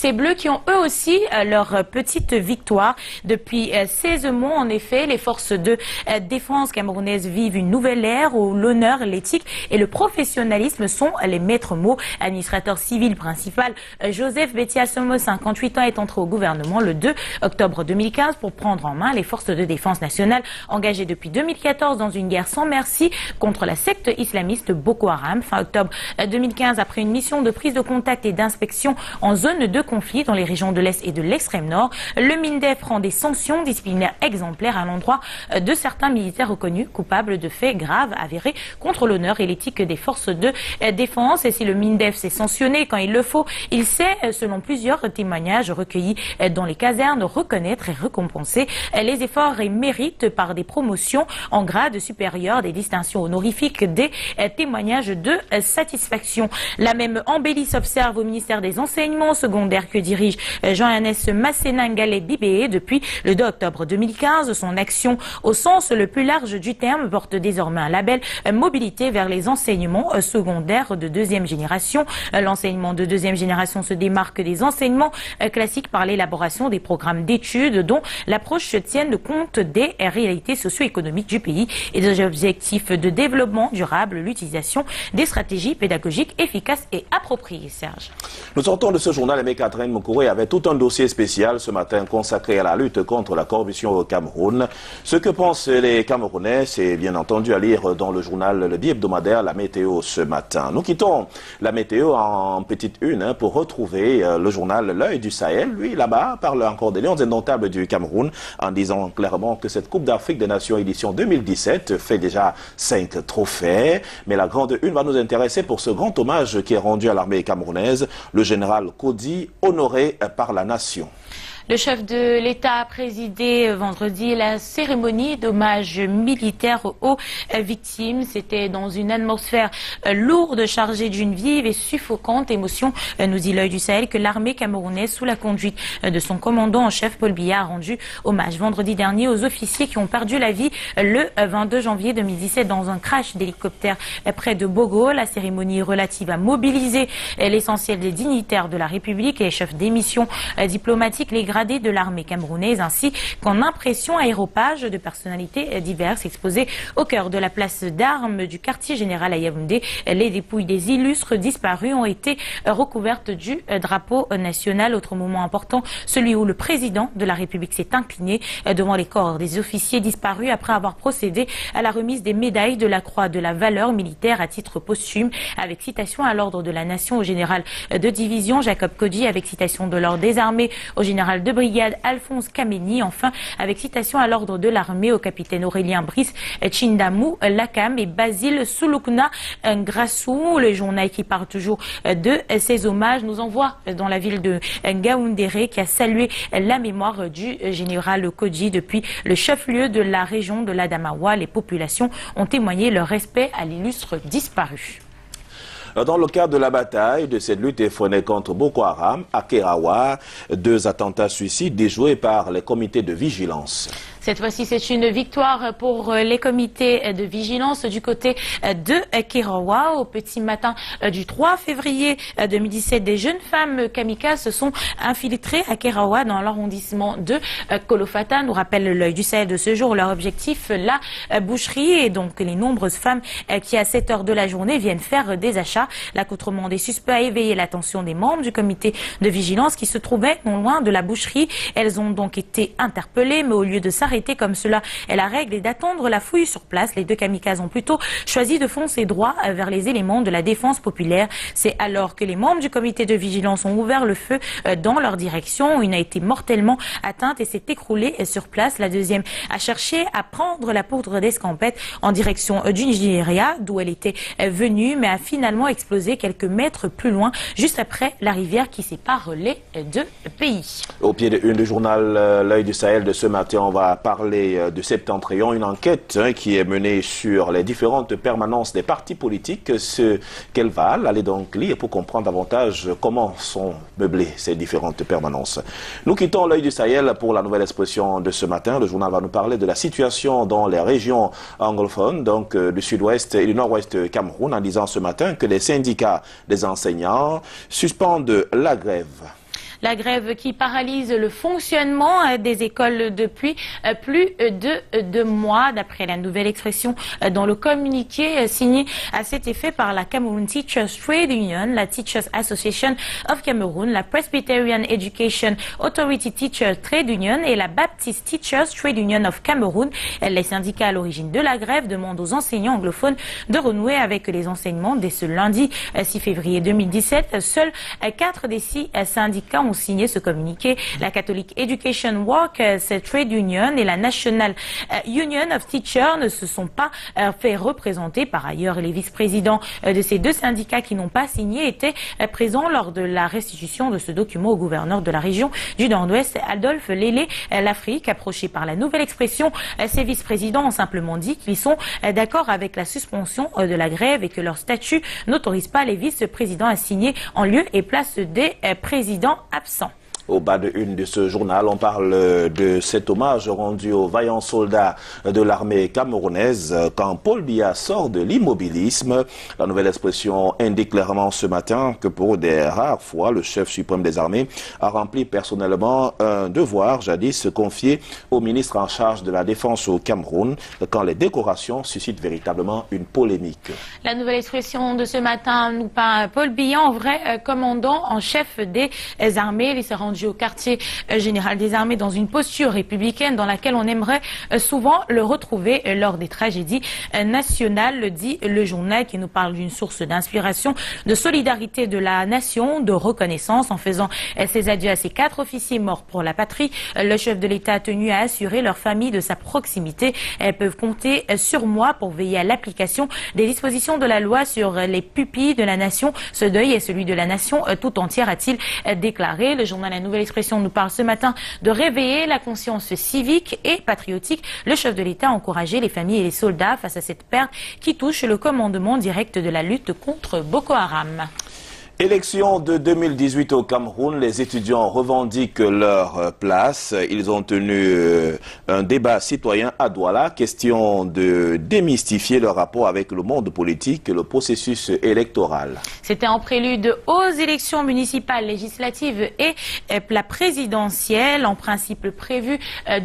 Ces Bleus qui ont eux aussi leur petite victoire. Depuis 16 mois, en effet, les forces de défense camerounaises vivent une nouvelle ère où l'honneur, l'éthique et le professionnalisme sont les maîtres mots. Administrateur civil principal, Joseph Betiasomo, 58 ans, est entré au gouvernement le 2 octobre 2015 pour prendre en main les forces de défense nationale engagées depuis 2014 dans une guerre sans merci contre la secte islamiste Boko Haram. Fin octobre 2015, après une mission de prise de contact et d'inspection en zone de conflit dans les régions de l'Est et de l'Extrême Nord, le MINDEF prend des sanctions disciplinaires exemplaires à l'endroit de certains militaires reconnus coupables de faits graves avérés contre l'honneur et l'éthique des forces de défense. Et si le MINDEF s'est sanctionné quand il le faut, il sait, selon plusieurs témoignages recueillis dans les casernes, reconnaître et récompenser les efforts et mérites par des promotions en grade supérieur, des distinctions honorifiques, des témoignages de satisfaction. La même embellie s'observe au ministère des Enseignements secondaires que dirige Jean-Ernest Masséna-Ngalé Bibé depuis le 2 octobre 2015. Son action, au sens le plus large du terme, porte désormais un label mobilité vers les enseignements secondaires de deuxième génération. L'enseignement de deuxième génération se démarque des enseignements classiques par l'élaboration des programmes d'études dont l'approche tienne compte des réalités socio-économiques du pays et des objectifs de développement durable, l'utilisation des stratégies pédagogiques efficaces et appropriées. Serge. Nous sortons de ce journal, Aimé Catherine Moukouré avait tout un dossier spécial ce matin consacré à la lutte contre la corruption au Cameroun. Ce que pensent les Camerounais, c'est bien entendu à lire dans le journal Le Bi-hebdomadaire, la météo ce matin. Nous quittons la météo en petite une pour retrouver le journal L'Œil du Sahel. Lui, là-bas, parle encore des Lions indomptables du Cameroun en disant clairement que cette Coupe d'Afrique des Nations édition 2017 fait déjà 5 trophées. Mais la grande une va nous intéresser pour ce grand hommage qui est rendu à l'armée camerounaise, le général Kodi, honoré par la nation. Le chef de l'État a présidé vendredi la cérémonie d'hommage militaire aux victimes. C'était dans une atmosphère lourde, chargée d'une vive et suffocante émotion, nous dit l'Œil du Sahel, que l'armée camerounaise, sous la conduite de son commandant en chef Paul Biya, a rendu hommage vendredi dernier aux officiers qui ont perdu la vie le 22 janvier 2017 dans un crash d'hélicoptère près de Bogo. La cérémonie relative a mobilisé l'essentiel des dignitaires de la République et les chefs des missions diplomatiques, les gradés de l'armée camerounaise, ainsi qu'en impression aéropage de personnalités diverses exposées au cœur de la place d'armes du quartier général à Yaoundé. Les dépouilles des illustres disparus ont été recouvertes du drapeau national. Autre moment important, celui où le président de la République s'est incliné devant les corps des officiers disparus après avoir procédé à la remise des médailles de la Croix de la valeur militaire à titre posthume, avec citation à l'ordre de la nation au général de division Jacob Kodi, avec citation de l'ordre des armées au général de brigade Alphonse Kameni, enfin avec citation à l'ordre de l'armée au capitaine Aurélien Brice Chindamou Lakam et Basile Souloukna Ngrassou. Le journal qui parle toujours de ces hommages nous envoie dans la ville de Ngaoundéré qui a salué la mémoire du général Kodi. Depuis le chef-lieu de la région de l'Adamawa, les populations ont témoigné leur respect à l'illustre disparu. Dans le cadre de la bataille de cette lutte effrénée contre Boko Haram, à Kerawa, 2 attentats suicides déjoués par les comités de vigilance. Cette fois-ci, c'est une victoire pour les comités de vigilance du côté de Kerawa. Au petit matin du 3 février 2017, des jeunes femmes kamikazes se sont infiltrées à Kerawa dans l'arrondissement de Kolofata. Nous rappelle l'Œil du Sahel de ce jour. Leur objectif, la boucherie, et donc les nombreuses femmes qui à cette heure de la journée viennent faire des achats. L'accoutrement des suspects a éveillé l'attention des membres du comité de vigilance qui se trouvaient non loin de la boucherie. Elles ont donc été interpellées, mais au lieu de s'arrêter comme cela est la règle et d'attendre la fouille sur place, les 2 kamikazes ont plutôt choisi de foncer droit vers les éléments de la défense populaire. C'est alors que les membres du comité de vigilance ont ouvert le feu dans leur direction. Une a été mortellement atteinte et s'est écroulée sur place. La deuxième a cherché à prendre la poudre d'escampette en direction du Nigeria, d'où elle était venue, mais a finalement explosé quelques mètres plus loin, juste après la rivière qui sépare les 2 pays. Au pied de une du journal L'Œil du Sahel de ce matin, on va parler de Septentrion, une enquête qui est menée sur les différentes permanences des partis politiques, ce qu'elles valent. Allez donc lire pour comprendre davantage comment sont meublées ces différentes permanences. Nous quittons L'Œil du Sahel pour la nouvelle expression de ce matin. Le journal va nous parler de la situation dans les régions anglophones, donc du sud-ouest et du nord-ouest Cameroun, en disant ce matin que les syndicats des enseignants suspendent la grève. La grève qui paralyse le fonctionnement des écoles depuis plus de 2 mois, d'après la nouvelle expression dans le communiqué signé à cet effet par la Cameroon Teachers Trade Union, la Teachers Association of Cameroon, la Presbyterian Education Authority Teachers Trade Union et la Baptist Teachers Trade Union of Cameroon. Les syndicats à l'origine de la grève demandent aux enseignants anglophones de renouer avec les enseignements dès ce lundi 6 février 2017. Seuls 4 des 6 syndicats ont signé ce communiqué. La Catholic Education Workers Trade Union et la National Union of Teachers ne se sont pas fait représenter. Par ailleurs, les vice-présidents de ces 2 syndicats qui n'ont pas signé étaient présents lors de la restitution de ce document au gouverneur de la région du Nord-Ouest, Adolphe Lélé. L'Afrique, approchée par la nouvelle expression, ces vice-présidents ont simplement dit qu'ils sont d'accord avec la suspension de la grève et que leur statut n'autorise pas les vice-présidents à signer en lieu et place des présidents absents. Au bas de une de ce journal, on parle de cet hommage rendu aux vaillants soldats de l'armée camerounaise quand Paul Biya sort de l'immobilisme. La nouvelle expression indique clairement ce matin que pour des rares fois, le chef suprême des armées a rempli personnellement un devoir jadis confié au ministre en charge de la défense au Cameroun quand les décorations suscitent véritablement une polémique. La nouvelle expression de ce matin nous parle Paul Biya, en vrai commandant en chef des armées. Il s'est rendu au quartier général des armées dans une posture républicaine dans laquelle on aimerait souvent le retrouver lors des tragédies nationales, dit le journal, qui nous parle d'une source d'inspiration, de solidarité de la nation, de reconnaissance. En faisant ses adieux à ces 4 officiers morts pour la patrie, le chef de l'État a tenu à assurer leur famille de sa proximité. Elles peuvent compter sur moi pour veiller à l'application des dispositions de la loi sur les pupilles de la nation. Ce deuil est celui de la nation tout entière, a-t-il déclaré. Le journal La Nouvelle Expression nous parle ce matin de réveiller la conscience civique et patriotique. Le chef de l'État a encouragé les familles et les soldats face à cette perte qui touche le commandement direct de la lutte contre Boko Haram. Élection de 2018 au Cameroun, les étudiants revendiquent leur place. Ils ont tenu un débat citoyen à Douala, question de démystifier leur rapport avec le monde politique et le processus électoral. C'était en prélude aux élections municipales, législatives et la présidentielle, en principe prévue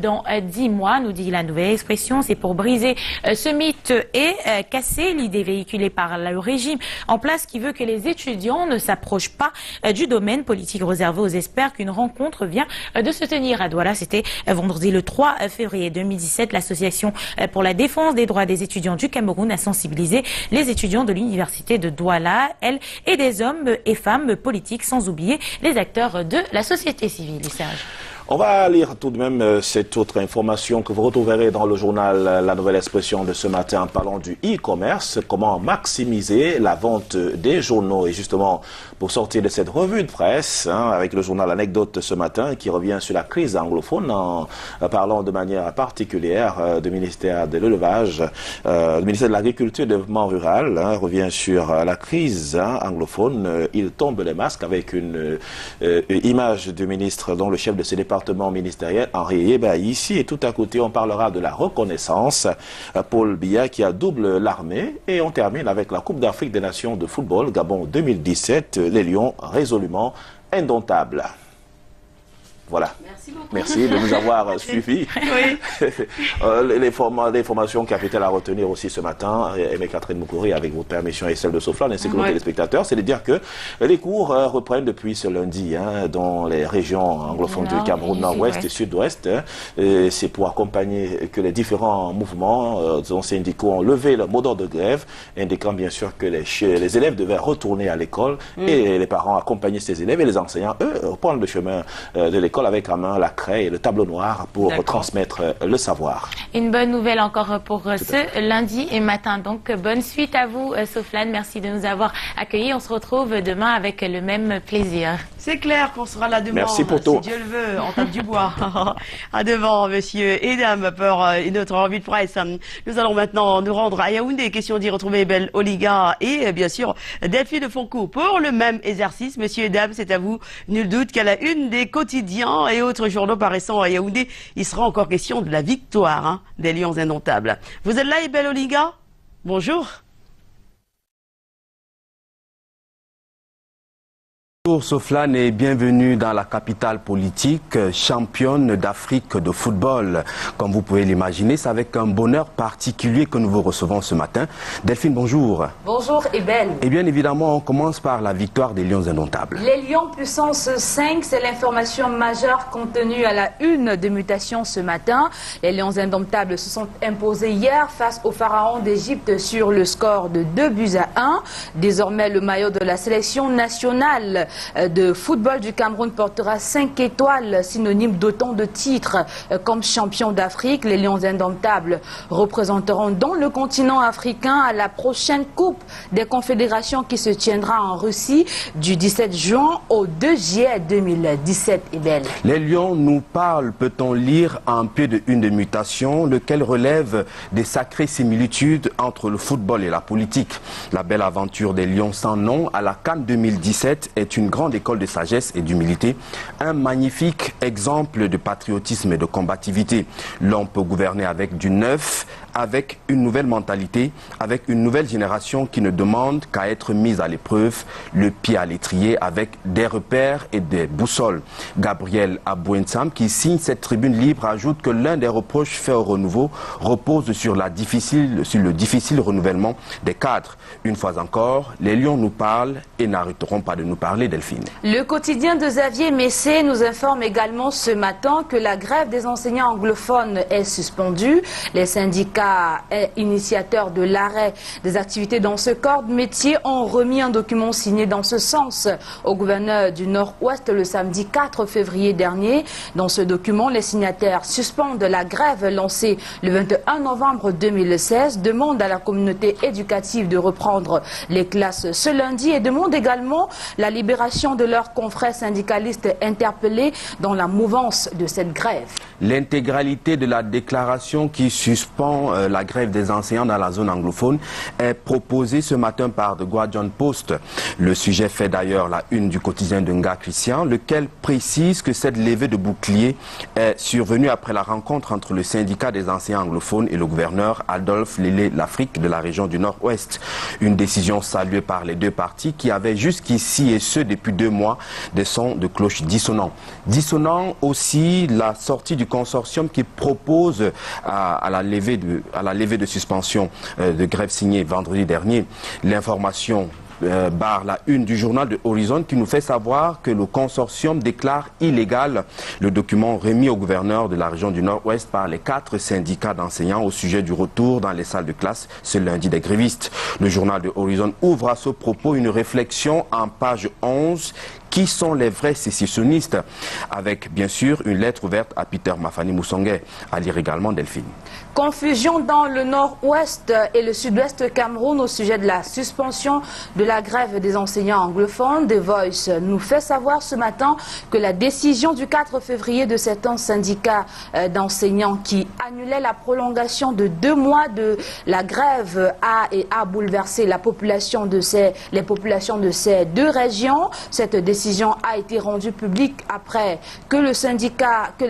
dans 10 mois, nous dit la nouvelle expression. C'est pour briser ce mythe et casser l'idée véhiculée par le régime en place qui veut que les étudiants ne s'approche pas du domaine politique réservé aux experts qu'une rencontre vient de se tenir à Douala. C'était vendredi le 3 février 2017. L'association pour la défense des droits des étudiants du Cameroun a sensibilisé les étudiants de l'université de Douala, elles et des hommes et femmes politiques, sans oublier les acteurs de la société civile. Serge. On va lire tout de même cette autre information que vous retrouverez dans le journal La Nouvelle Expression de ce matin en parlant du e-commerce, comment maximiser la vente des journaux. Et justement, pour sortir de cette revue de presse, avec le journal Anecdote ce matin qui revient sur la crise anglophone en parlant de manière particulière du ministère de l'élevage, le ministère de l'Agriculture et du Développement rural revient sur la crise anglophone. Il tombe les masques avec une image du ministre dont le chef de ses départements ministériel Henri Yeba ici, et tout à côté on parlera de la reconnaissance. Paul Biya qui a double l'armée, et on termine avec la Coupe d'Afrique des Nations de football Gabon 2017, les Lions résolument indomptables. Voilà. Merci beaucoup. Merci de nous avoir suivis. Oui. Les formations capitales à retenir aussi ce matin, Aimé Catherine Moukouri, avec votre permission et celle de Soflan ainsi que nos téléspectateurs, c'est de dire que les cours reprennent depuis ce lundi dans les régions anglophones du Cameroun, nord-ouest et sud-ouest. C'est pour accompagner que les différents mouvements syndicaux ont levé le mot d'ordre de grève, indiquant bien sûr que les élèves devaient retourner à l'école et les parents accompagner ces élèves et les enseignants, eux, prendre le chemin de l'école avec à main la craie et le tableau noir pour transmettre le savoir. Une bonne nouvelle encore pour ce lundi et matin. Donc, bonne suite à vous, Soflan. Merci de nous avoir accueillis. On se retrouve demain avec le même plaisir. C'est clair qu'on sera là demain. Merci pour tout. Si Dieu le veut, on tape du bois. À devant, messieurs et dames, pour notre revue de presse. Nous allons maintenant nous rendre à Yaoundé. Question d'y retrouver Belle Oliga et bien sûr Delphine Fonco pour le même exercice. Messieurs et dames, c'est à vous. Nul doute qu'à la une des quotidiens et autres journaux paraissant à Yaoundé, il sera encore question de la victoire des Lions indomptables. Vous êtes là, Belle Oliga? Bonjour. Bonjour Soflane et bienvenue dans la capitale politique, championne d'Afrique de football. Comme vous pouvez l'imaginer, c'est avec un bonheur particulier que nous vous recevons ce matin. Delphine, bonjour. Bonjour Ebel. Et bien évidemment, on commence par la victoire des Lions indomptables. Les Lions puissance 5, c'est l'information majeure contenue à la une de Mutation ce matin. Les Lions indomptables se sont imposés hier face au Pharaon d'Égypte sur le score de 2-1. Désormais, le maillot de la sélection nationale de football du Cameroun portera 5 étoiles, synonyme d'autant de titres comme champion d'Afrique. Les Lions indomptables représenteront donc le continent africain à la prochaine Coupe des Confédérations qui se tiendra en Russie du 17 juin au 2 juillet 2017. Les Lions nous parlent, peut-on lire en pied de une de Mutation, lequel relève des sacrées similitudes entre le football et la politique. La belle aventure des Lions sans nom à la CAN 2017 est une grande école de sagesse et d'humilité, un magnifique exemple de patriotisme et de combativité. L'on peut gouverner avec du neuf, avec une nouvelle mentalité, avec une nouvelle génération qui ne demande qu'à être mise à l'épreuve, le pied à l'étrier, avec des repères et des boussoles. Gabriel Abouensam, qui signe cette tribune libre, ajoute que l'un des reproches faits au renouveau repose sur le difficile renouvellement des cadres. Une fois encore, les Lions nous parlent et n'arrêteront pas de nous parler, Delphine. Le quotidien de Xavier Messé nous informe également ce matin que la grève des enseignants anglophones est suspendue. Les syndicats initiateurs de l'arrêt des activités dans ce corps de métier ont remis un document signé dans ce sens au gouverneur du Nord-Ouest le samedi 4 février dernier. Dans ce document, les signataires suspendent la grève lancée le 21 novembre 2016, demandent à la communauté éducative de reprendre les classes ce lundi et demandent également la libération de leurs confrères syndicalistes interpellés dans la mouvance de cette grève. L'intégralité de la déclaration qui suspend la grève des enseignants dans la zone anglophone est proposée ce matin par The Guardian Post. Le sujet fait d'ailleurs la une du quotidien de Nga Christian, lequel précise que cette levée de bouclier est survenue après la rencontre entre le syndicat des enseignants anglophones et le gouverneur Adolphe Lélé-Lafrique de la région du Nord-Ouest. Une décision saluée par les deux parties qui avaient jusqu'ici, et ce depuis 2 mois, des sons de cloche dissonants. Dissonant aussi la sortie du consortium qui propose à la levée de suspension de grève signée vendredi dernier. L'information barre la une du journal de Horizon qui nous fait savoir que le consortium déclare illégal le document remis au gouverneur de la région du Nord-Ouest par les 4 syndicats d'enseignants au sujet du retour dans les salles de classe ce lundi des grévistes. Le journal de Horizon ouvre à ce propos une réflexion en page 11. Qui sont les vrais sécessionnistes? Avec bien sûr une lettre ouverte à Peter Mafani Moussongué, à lire également Delphine. Confusion dans le nord-ouest et le sud-ouest Cameroun au sujet de la suspension de la grève des enseignants anglophones. The Voice nous fait savoir ce matin que la décision du 4 février de certains syndicats d'enseignants qui annulait la prolongation de 2 mois de la grève a bouleversé les populations de ces 2 régions. Cette décision a été rendue publique après que les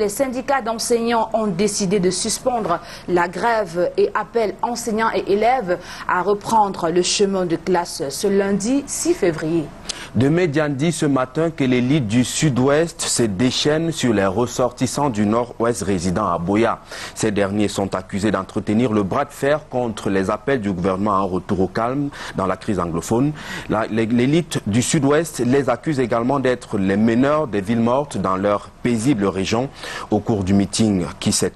syndicats d'enseignants ont décidé de suspendre la grève et appellent enseignants et élèves à reprendre le chemin de classe ce lundi 6 février. De Médian dit ce matin que l'élite du sud-ouest se déchaîne sur les ressortissants du nord-ouest résidant à Boya. Ces derniers sont accusés d'entretenir le bras de fer contre les appels du gouvernement à un retour au calme dans la crise anglophone. L'élite du sud-ouest les accuse également d'être les meneurs des villes mortes dans leur paisible région. Au cours du meeting qui s'est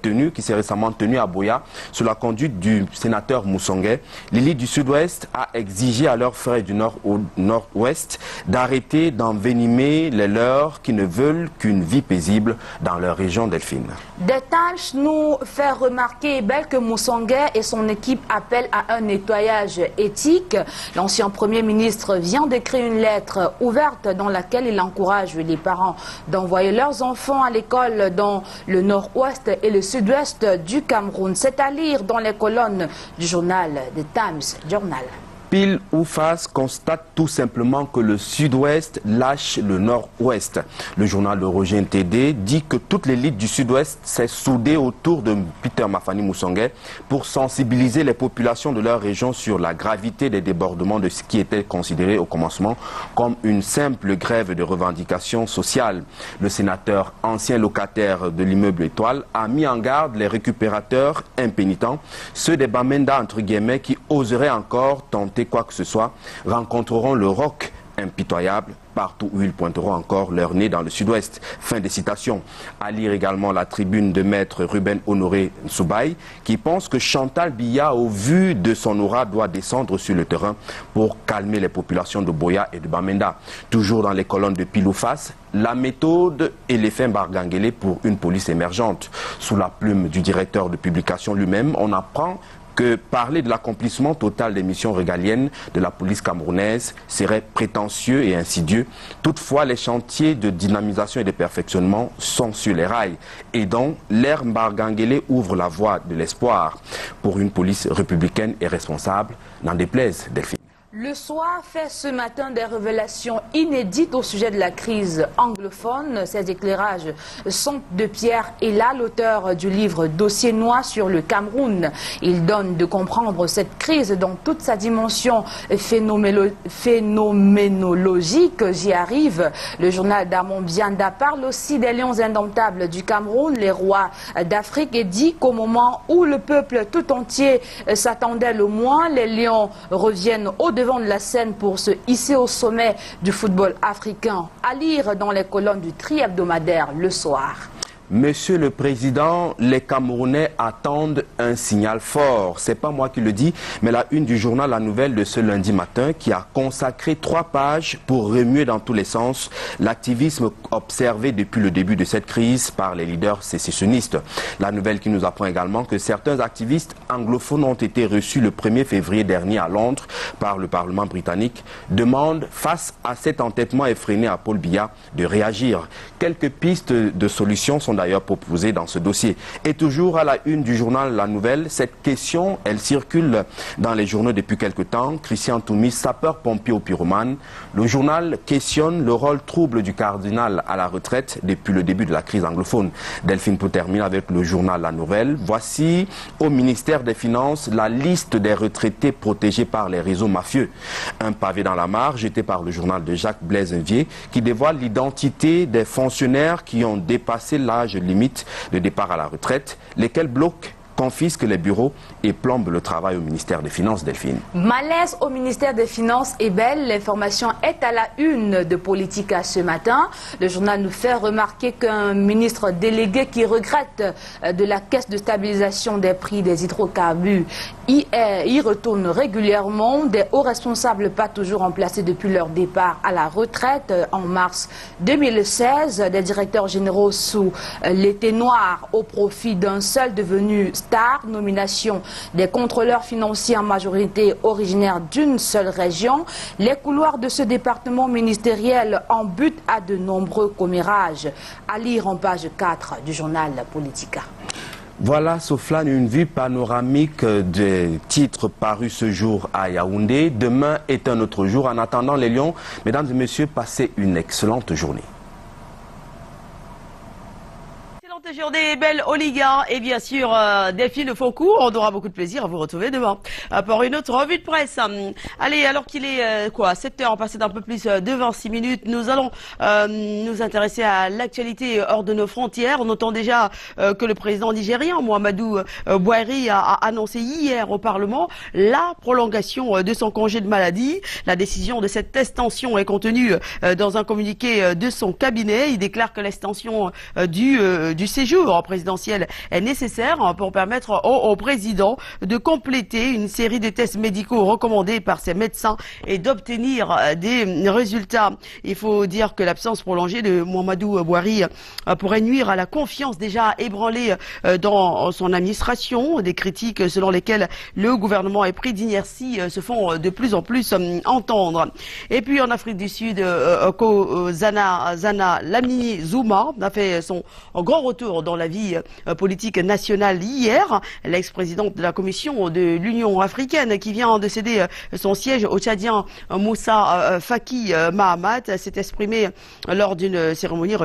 récemment tenu à Boya, sous la conduite du sénateur Moussongué, l'élite du sud-ouest a exigé à leurs frères du nord-ouest d'arrêter d'envenimer les leurs qui ne veulent qu'une vie paisible dans leur région, Delphine. Des tâches nous fait remarquer que Moussongué et son équipe appellent à un nettoyage éthique. L'ancien Premier ministre vient d'écrire une lettre ouverte dans laquelle il encourage les parents d'envoyer leurs enfants à l'école dans le nord-ouest et le sud-ouest du Cameroun. C'est à lire dans les colonnes du journal The Times Journal. Pile ou face constate tout simplement que le sud-ouest lâche le nord-ouest. Le journal de Roger Ntede dit que toute l'élite du sud-ouest s'est soudée autour de Peter Mafani Moussongué pour sensibiliser les populations de leur région sur la gravité des débordements de ce qui était considéré au commencement comme une simple grève de revendication sociale. Le sénateur, ancien locataire de l'immeuble Étoile, a mis en garde les récupérateurs impénitents, ceux des Bamenda entre guillemets qui oseraient encore tenter quoi que ce soit, rencontreront le roc impitoyable partout où ils pointeront encore leur nez dans le sud-ouest. Fin des citations. À lire également la tribune de maître Ruben Honoré Nsoubaï qui pense que Chantal Biya, au vu de son aura, doit descendre sur le terrain pour calmer les populations de Boya et de Bamenda. Toujours dans les colonnes de Pile ou Face, la méthode et l'effet Barganguele pour une police émergente. Sous la plume du directeur de publication lui-même, on apprend que parler de l'accomplissement total des missions régaliennes de la police camerounaise serait prétentieux et insidieux. Toutefois, les chantiers de dynamisation et de perfectionnement sont sur les rails. Et donc, l'ère Barganguele ouvre la voie de l'espoir pour une police républicaine et responsable, n'en déplaise Delphine. Le soir fait ce matin des révélations inédites au sujet de la crise anglophone. Ces éclairages sont de Pierre Ella, l'auteur du livre Dossier noir sur le Cameroun. Il donne de comprendre cette crise dans toute sa dimension phénoménologique. J'y arrive. Le journal d'Amon Bianda parle aussi des lions indomptables du Cameroun, les rois d'Afrique, et dit qu'au moment où le peuple tout entier s'attendait le moins, les lions reviennent au-devant de la scène pour se hisser au sommet du football africain. À lire dans les colonnes du tri-hebdomadaire Le Soir. Monsieur le Président, les Camerounais attendent un signal fort. C'est pas moi qui le dis, mais la une du journal La Nouvelle de ce lundi matin qui a consacré 3 pages pour remuer dans tous les sens l'activisme observé depuis le début de cette crise par les leaders sécessionnistes. La Nouvelle qui nous apprend également que certains activistes anglophones ont été reçus le 1er février dernier à Londres par le Parlement britannique, demandent face à cet entêtement effréné à Paul Biya de réagir. Quelques pistes de solutions sont d'ailleurs proposé dans ce dossier. Et toujours à la une du journal La Nouvelle, cette question, elle circule dans les journaux depuis quelque temps. Christian Toumis, sapeur-pompier au pyromane. Le journal questionne le rôle trouble du cardinal à la retraite depuis le début de la crise anglophone. Delphine peut terminer avec le journal La Nouvelle. Voici au ministère des Finances la liste des retraités protégés par les réseaux mafieux. Un pavé dans la mare jeté par le journal de Jacques Blaise-Envier qui dévoile l'identité des fonctionnaires qui ont dépassé l'âge limite de départ à la retraite, lesquels bloquent, confisquent les bureaux et plombent le travail au ministère des Finances, Delphine. Malaise au ministère des Finances est belle. L'information est à la une de Politica ce matin. Le journal nous fait remarquer qu'un ministre délégué qui regrette de la caisse de stabilisation des prix des hydrocarbures y retourne régulièrement. Des hauts responsables pas toujours remplacés depuis leur départ à la retraite en mars 2016. Des directeurs généraux sous l'été noir au profit d'un seul devenu star. Nomination des contrôleurs financiers en majorité originaires d'une seule région. Les couloirs de ce département ministériel en butte à de nombreux commérages. À lire en page 4 du journal Politica. Voilà, Soflane, une vue panoramique des titres parus ce jour à Yaoundé. Demain est un autre jour. En attendant les lions, mesdames et messieurs, passez une excellente journée. Journée belle Oliga et bien sûr Delphine Faucourt. On aura beaucoup de plaisir à vous retrouver demain pour une autre revue de presse. Allez, alors qu'il est 7h passé d'un peu plus de 26 minutes, nous allons nous intéresser à l'actualité hors de nos frontières. On entend déjà que le président nigérien Muhammadu Buhari a annoncé hier au Parlement la prolongation de son congé de maladie. La décision de cette extension est contenue dans un communiqué de son cabinet. Il déclare que l'extension du séjour présidentiel est nécessaire pour permettre au président de compléter une série de tests médicaux recommandés par ses médecins et d'obtenir des résultats. Il faut dire que l'absence prolongée de Muhammadu Buhari pourrait nuire à la confiance déjà ébranlée dans son administration. Des critiques selon lesquelles le gouvernement est pris d'inertie se font de plus en plus entendre. Et puis en Afrique du Zana Lamini Zuma a fait son grand retour retour dans la vie politique nationale hier. L'ex-présidente de la Commission de l'Union africaine qui vient de céder son siège au Tchadien Moussa Faki Mahamat s'est exprimé lors d'une cérémonie religieuse.